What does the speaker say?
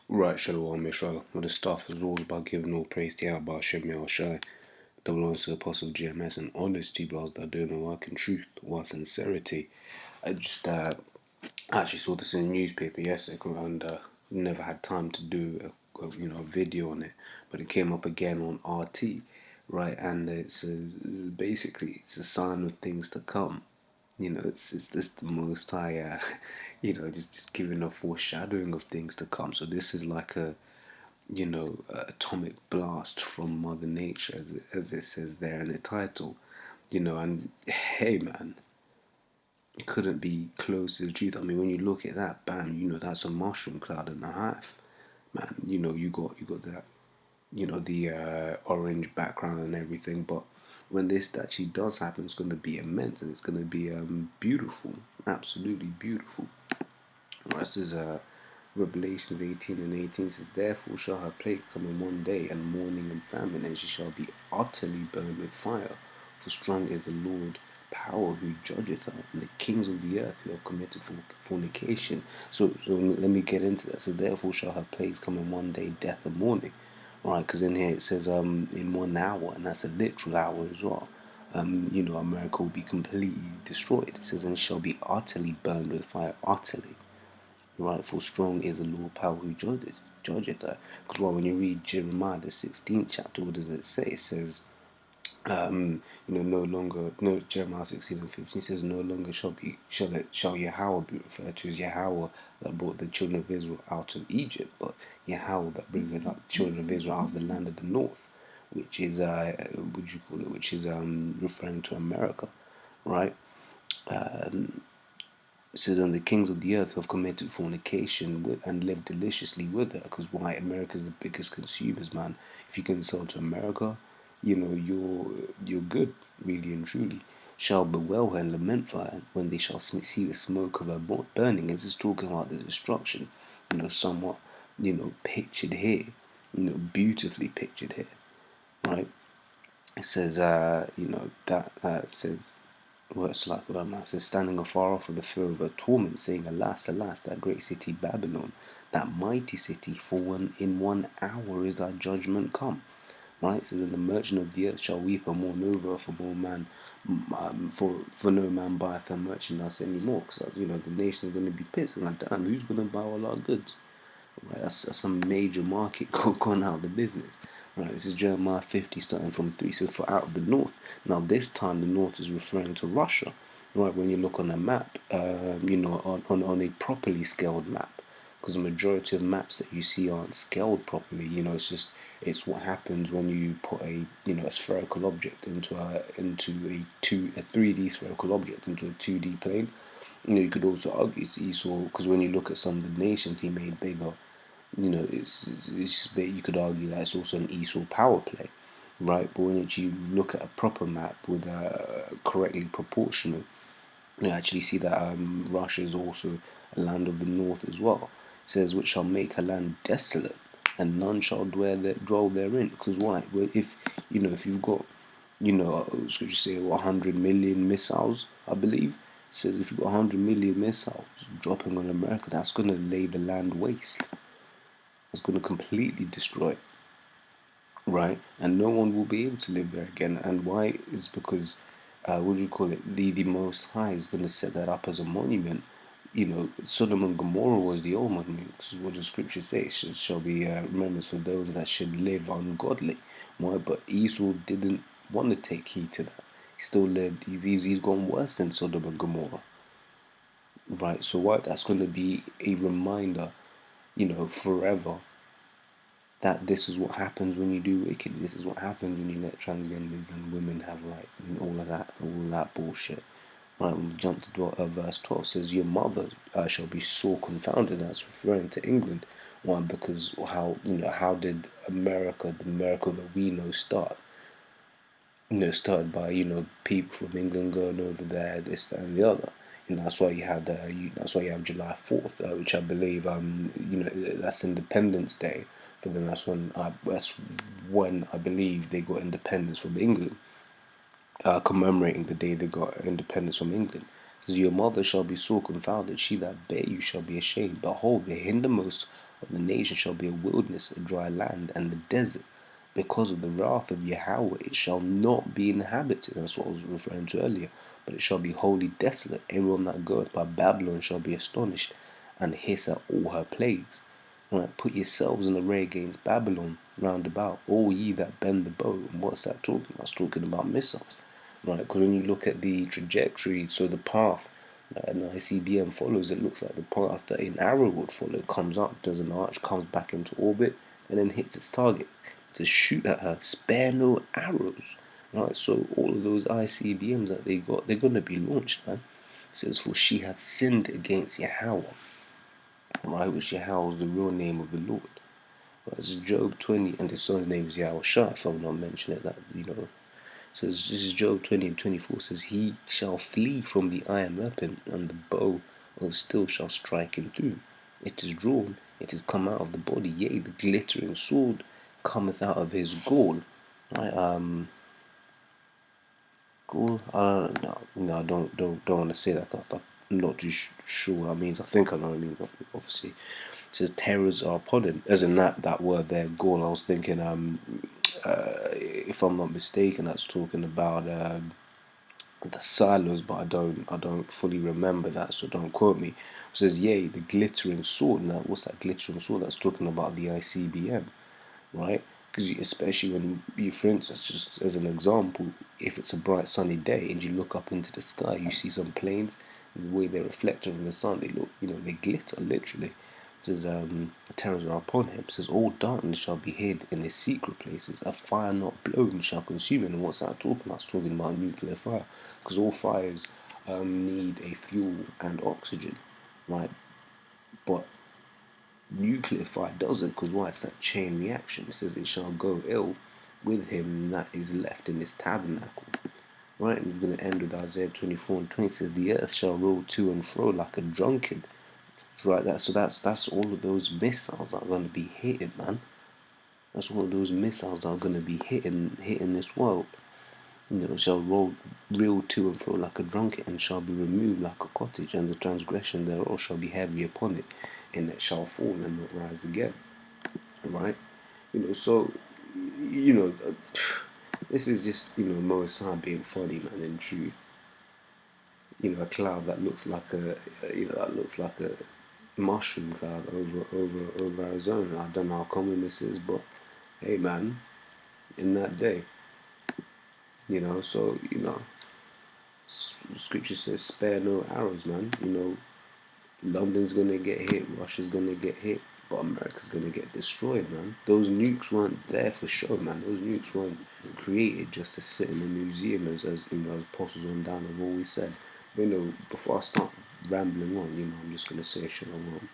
Right, Shalom Mishra. With the stuff is always about giving all praise to Yahweh Shem Shai. Double honors to the Apostle GMS and honesty, brothers that are doing the work in truth, while sincerity. I just actually saw this in the newspaper yesterday and never had time to do a video on it, but it came up again on RT, right? And basically it's a sign of things to come. It's just the most high, just giving a foreshadowing of things to come. So this is like a atomic blast from Mother Nature, as it says there in the title. And hey, man, it couldn't be close to the truth. I mean, when you look at that, bam, that's a mushroom cloud and a half, man. You got that, the orange background and everything, but when this actually does happen, it's going to be immense and it's going to be beautiful, absolutely beautiful. This is Revelations 18 and 18 says, therefore shall her plagues come in one day, and mourning and famine, and she shall be utterly burned with fire. For strong is the Lord power who judgeth her, and the kings of the earth who have committed fornication. So let me get into that. So therefore shall her plagues come in one day, death and mourning. Right, because in here it says in 1 hour, and that's a literal hour as well. America will be completely destroyed. It says, and shall be utterly burned with fire, utterly. Right, for strong is the Lord power who judgeth her. Because when you read Jeremiah the 16th chapter, what does it say? It says, no longer, no, Jeremiah 16 and 15 says, no longer shall Yahweh be referred to as Yahweh that brought the children of Israel out of Egypt, but Yahweh that bringeth out the children of Israel out of the land of the north, which is referring to America, right? It says, and the kings of the earth have committed fornication with and lived deliciously with her. Because why? America's the biggest consumers, man. If you can sell to America, you're good, really and truly. Shall bewail her and lament for her when they shall see the smoke of her burning. This is talking about the destruction, somewhat, pictured here, beautifully pictured here, right? It says, that says, words like it says, standing afar off with the fear of her torment, saying, alas, alas, that great city Babylon, that mighty city, for in 1 hour is thy judgment come. Right, so then the merchant of the earth shall weep and mourn over her, for no man, for no man buyeth her merchandise anymore. Because the nation is going to be pissed, and like, damn, who's going to buy all our goods? Right, that's a major market gone out of the business. Right, this is Jeremiah 50 starting from 3. So for out of the north. Now this time the north is referring to Russia. Right, when you look on a map, on a properly scaled map. Because the majority of maps that you see aren't scaled properly. It's what happens when you put a spherical object into a 3D spherical object into a 2D plane. You could also argue it's Esau, because when you look at some of the nations he made bigger, it's you could argue that it's also an Esau power play, right? But when you look at a proper map with correctly proportional, you actually see that Russia is also a land of the north as well. It says, which shall make her land desolate, and none shall dwell therein. Because why? Well, if you've got, scripture say 100 million missiles, I believe. It says if you've got 100 million missiles dropping on America, that's going to lay the land waste. That's going to completely destroy it, right? And no one will be able to live there again. And why is because, what do you call it? The Most High is going to set that up as a monument. Sodom and Gomorrah was the old monument. Because what the scripture says, it shall be remembrance for those that should live ungodly. Why? But Esau didn't want to take heed to that. He still lived. He's gone worse than Sodom and Gomorrah, right? So what? That's going to be a reminder, forever, that this is what happens when you do wicked. This is what happens when you let transgenders and women have rights and all that bullshit. Right, we'll jump to verse 12. It says, your mother shall be sore confounded. That's referring to England. One, because how did the America that we know start? Started by people from England going over there, this, that, and the other. That's why you had that's why you have July 4th, which I believe that's Independence Day for them. That's when I believe they got independence from England, commemorating the day they got independence from England. It says, your mother shall be sore confounded, she that bare you shall be ashamed. Behold, the hindermost But the nation shall be a wilderness, a dry land, and the desert. Because of the wrath of Yahweh, it shall not be inhabited. That's what I was referring to earlier. But it shall be wholly desolate. Everyone that goeth by Babylon shall be astonished, and hiss at all her plagues. Right, put yourselves in array against Babylon round about, all ye that bend the bow. And what's that talking about? It's talking about missiles. Right, because when you look at the trajectory, so the path that an ICBM follows, it looks like the path that an arrow would follow. It comes up, does an arch, comes back into orbit, and then hits its target. To shoot at her, spare no arrows. Right, so all of those ICBMs that they got, they're going to be launched, man. It says, for she hath sinned against Yahweh. Right, which Yahweh is the real name of the Lord. Right, this is Job 20, and the son's name is Yahweh Shah, if I'm not mentioning it, that, you know. So this is Job 20 and 24 says, he shall flee from the iron weapon, and the bow of steel shall strike him through. It is drawn, it is come out of the body, yea, the glittering sword cometh out of his gall. Right, gall, no, don't want to say that, because I'm not too sure what that means. I think I know what I mean, but obviously. It says terrors are upon him, as in that word there, gall. I was thinking, if I'm not mistaken, that's talking about the silos, but I don't fully remember that, so don't quote me. It says, yea, the glittering sword. Now, what's that glittering sword? That's talking about the ICBM, right? Because especially when you, for instance, just as an example, if it's a bright sunny day and you look up into the sky, you see some planes, and the way they're reflected in the sun, they look, they glitter literally. It says, terrors are upon him. It says, all darkness shall be hid in his secret places. A fire not blown shall consume him. And what's that talking about? It's talking about nuclear fire. Because all fires need a fuel and oxygen, right? But nuclear fire doesn't, because why? It's that chain reaction. It says, it shall go ill with him that is left in his tabernacle. Right, and we're going to end with Isaiah 24 and 20. It says, the earth shall roll to and fro like a drunkard. Right, that's all of those missiles that are going to be hitting, man. That's all of those missiles that are going to be hitting this world. Shall roll reel to and fro like a drunkard, and shall be removed like a cottage, and the transgression thereof shall be heavy upon it, and it shall fall and not rise again. Right? So this is just Moisar being funny, man. In truth, a cloud that looks like a mushroom cloud over Arizona. I don't know how common this is, but hey, man, in that day, so scripture says, "Spare no arrows, man." London's gonna get hit, Russia's gonna get hit, but America's gonna get destroyed, man. Those nukes weren't there for show, man. Those nukes weren't created just to sit in a museum, as Apostles on down have always said. But before I start rambling on, I'm just gonna say shalom.